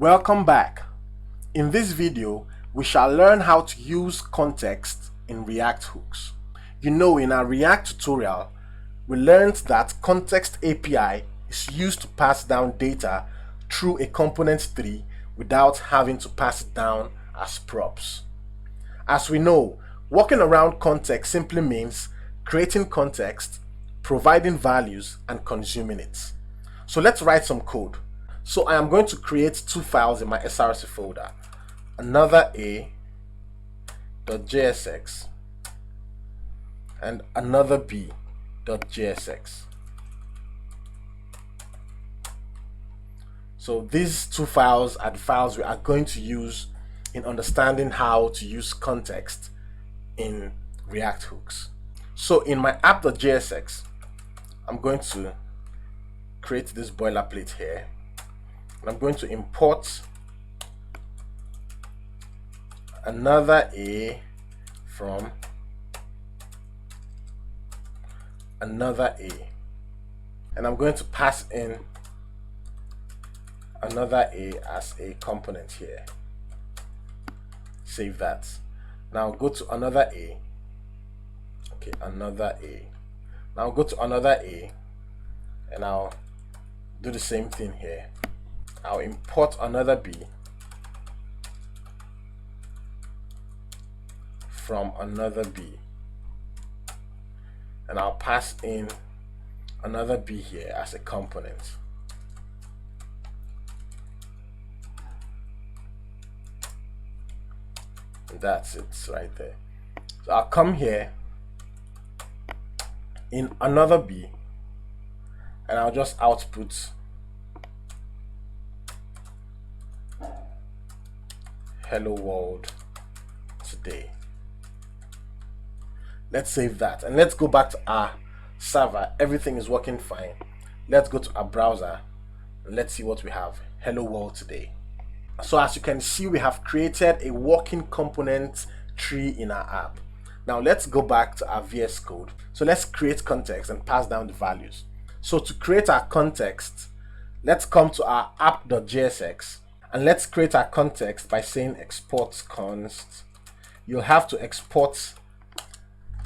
Welcome back. In this video, we shall learn how to use context in React hooks. You know, in our React tutorial, we learned that context API is used to pass down data through a component tree without having to pass it down as props. As we know, working around context simply means creating context, providing values, and consuming it. So let's write some code. So I am going to create two files in my src folder, another a.jsx and another b.jsx. So these two files are the files we are going to use in understanding how to use context in React hooks. So in my app.jsx, I'm going to create this boilerplate here. And I'm going to import another a from another a, and I'm going to pass in another a as a component here. Save that. Now go to another a. Okay, another a. Now go to another a, and I'll do the same thing here. I'll import another b from another b, and I'll pass in another b here as a component. And that's it right there. So I'll come here in another b, and I'll just output hello world today. Let's save that and let's go back to our server. Everything is working fine. Let's go to our browser and let's see what we have. Hello world today. So as you can see, we have created a working component tree in our app. Now let's go back to our VS Code. So let's create context and pass down the values. So to create our context, let's come to our app.jsx and let's create our context by saying export const. You'll have to export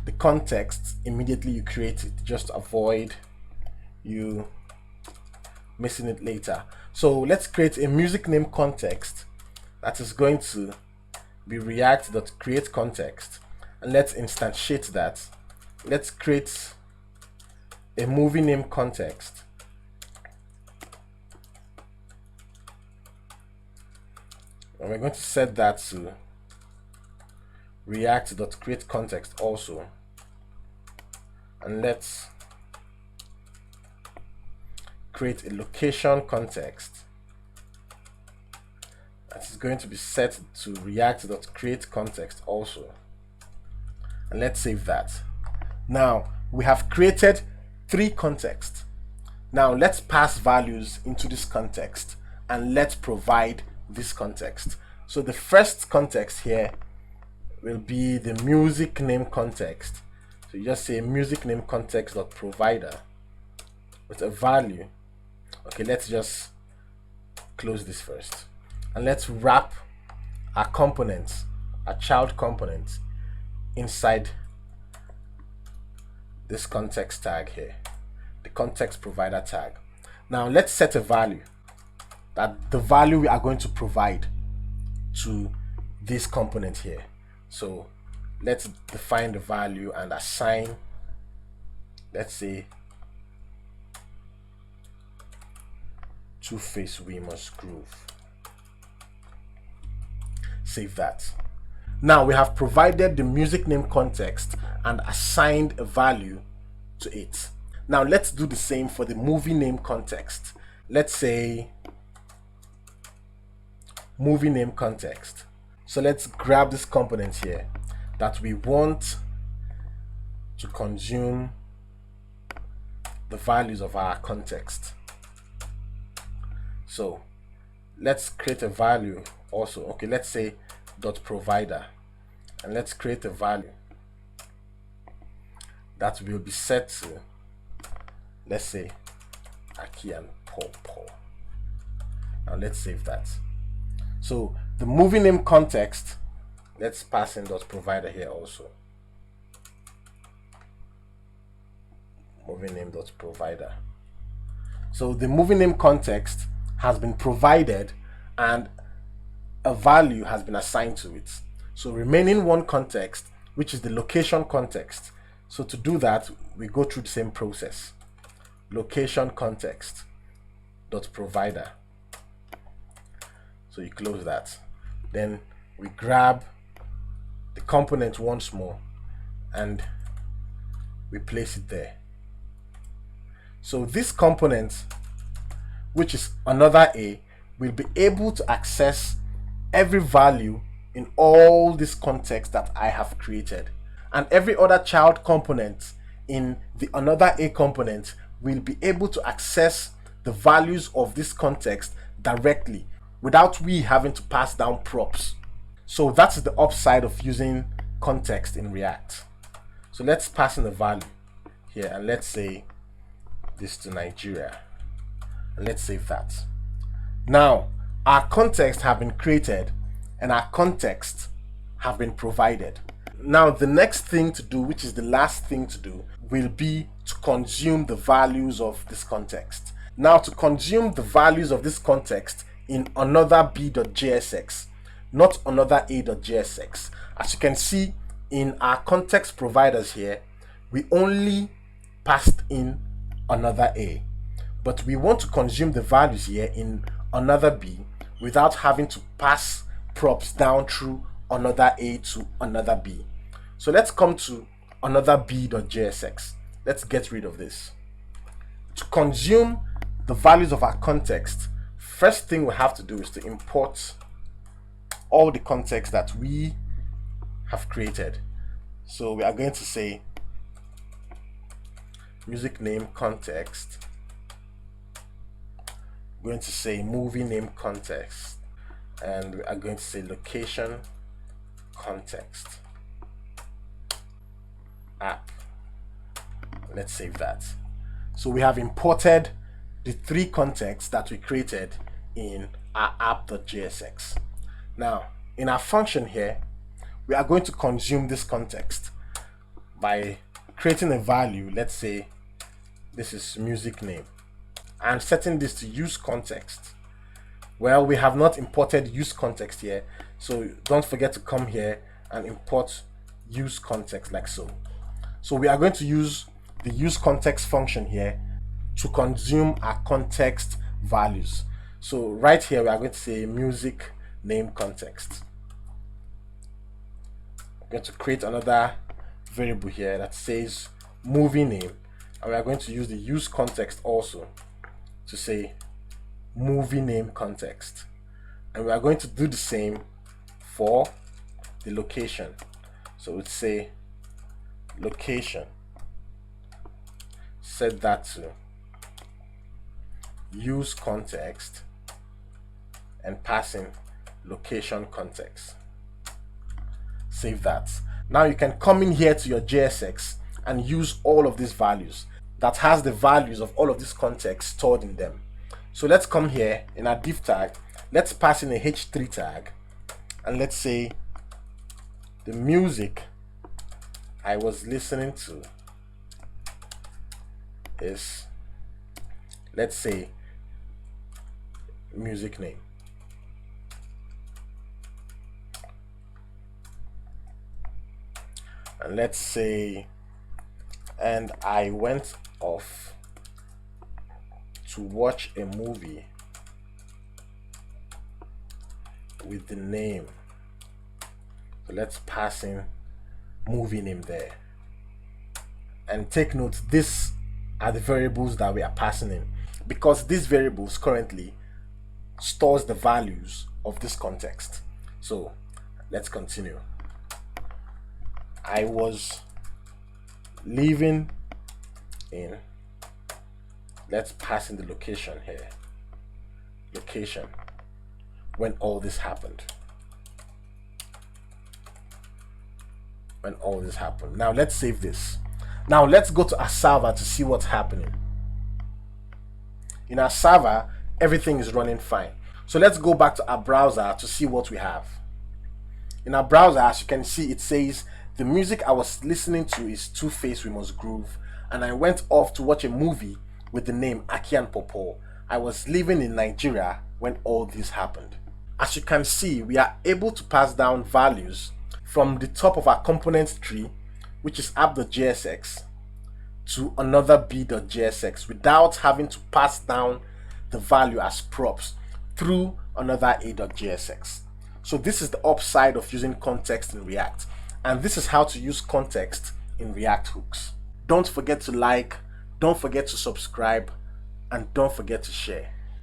the context immediately you create it, just to avoid you missing it later. So let's create a music name context that is going to be react.createContext, and let's instantiate that. Let's create a movie name context, and we're going to set that to react.createContext also, and let's create a location context that is going to be set to react.createContext also, and let's save that. Now we have created three contexts. Now let's pass values into this context and let's provide this context. So the first context here will be the music name context. So you just say music name context.provider with a value. Okay, let's just close this first, and let's wrap our components, our child components, inside this context tag here, the context provider tag. Now let's set a value, that the value we are going to provide to this component here. So let's define the value and assign, let's say, Two-Face We Must Groove. Save that. Now we have provided the music name context and assigned a value to it. Now let's do the same for the movie name context. Let's say movie name context. So let's grab this component here that we want to consume the values of our context. So let's create a value also. Okay, let's say .provider, and let's create a value that will be set to, let's say, Aki and Paul. Now let's save that. So the movie name context, let's pass in dot provider here also. Movie name dot provider. So the movie name context has been provided and a value has been assigned to it. So remaining one context, which is the location context. So to do that, we go through the same process. Location context dot provider. So you close that. Then we grab the component once more and we place it there. So this component, which is another A, will be able to access every value in all this context that I have created. And every other child component in the another A component will be able to access the values of this context directly without we having to pass down props. So that's the upside of using context in React. So let's pass in a value here and let's say this to Nigeria. And let's save that. Now our context have been created and our context have been provided. Now the next thing to do, which is the last thing to do, will be to consume the values of this context. Now to consume the values of this context in another b.jsx, not another a.jsx. As you can see in our context providers here, we only passed in another a, but we want to consume the values here in another b without having to pass props down through another a to another b. So let's come to another b.jsx. Let's get rid of this. To consume the values of our context, first thing we have to do is to import all the context that we have created. So we are going to say music name context. We're going to say movie name context, and we are going to say location context app. Let's save that. So we have imported the three contexts that we created in our app.jsx. Now in our function here, we are going to consume this context by creating a value. Let's say this is music name and setting this to use context. Well, we have not imported use context here, so don't forget to come here and import use context like so. So we are going to use the use context function here to consume our context values. So right here we are going to say music name context. I'm going to create another variable here that says movie name, and we are going to use the use context also to say movie name context, and we are going to do the same for the location. So we'd say location, set that to use context and pass in location context. Save that. Now you can come in here to your JSX and use all of these values that has the values of all of this context stored in them. So let's come here in our div tag, let's pass in a h3 tag, and let's say the music I was listening to is, let's say, music name. And let's say, and I went off to watch a movie with the name. So let's pass in movie name there. And take note, these are the variables that we are passing in, because these variables currently stores the values of this context. So let's continue. I was living in, let's pass in the location here, location, when all this happened. When all this happened. Now let's save this. Now let's go to our server to see what's happening. In our server, everything is running fine. So let's go back to our browser to see what we have. In our browser, as you can see, it says the music I was listening to is Two-Face We Must Groove, and I went off to watch a movie with the name Aki and Popo. I was living in Nigeria when all this happened. As you can see, we are able to pass down values from the top of our component tree, which is app.jsx, to another b.jsx without having to pass down the value as props through another a.jsx. So this is the upside of using context in React, and this is how to use context in React hooks. Don't forget to like, don't forget to subscribe, and don't forget to share.